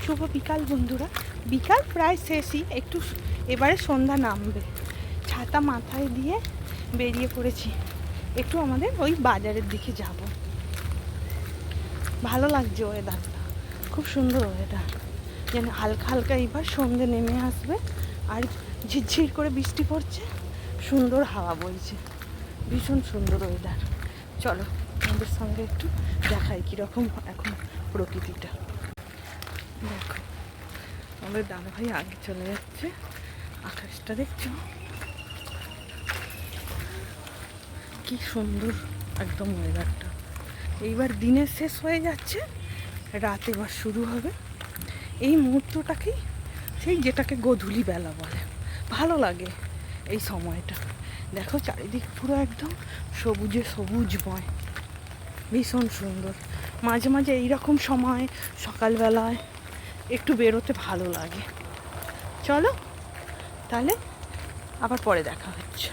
শুভ বিকাল বন্ধুরা। বিকাল প্রায় শেষই, একটু এবারে সন্ধ্যা নামবে। ছাতা মাথায় দিয়ে বেরিয়ে পড়েছি, একটু আমাদের ওই বাজারের দিকে যাব। ভালো লাগছে ওয়েদারটা, খুব সুন্দর ওয়েদার। যেন হালকা হালকা এবার সন্ধ্যে নেমে আসবে, আর ঝিরঝির করে বৃষ্টি পড়ছে, সুন্দর হাওয়া বইছে, ভীষণ সুন্দর ওয়েদার। চলো আমাদের সঙ্গে একটু দেখাই কীরকম এখন প্রকৃতিটা। দেখো আমাদের দাদা ভাই আগে চলে যাচ্ছে, আকাশটা দেখছো কি সুন্দর একদম ওয়েদারটা। এইবার দিনের শেষ হয়ে যাচ্ছে, রাত এবার শুরু হবে। এই মুহূর্তটাকেই সেই যেটাকে গোধূলি বেলা বলে, ভালো লাগে এই সময়টা। দেখো চারিদিক পুরো একদম সবুজে সবুজময়, ভীষণ সুন্দর। মাঝে মাঝে এইরকম সময় সকালবেলায় একটু বেরোতে ভালো লাগে। চলো তাহলে আবার পরে দেখা হচ্ছে।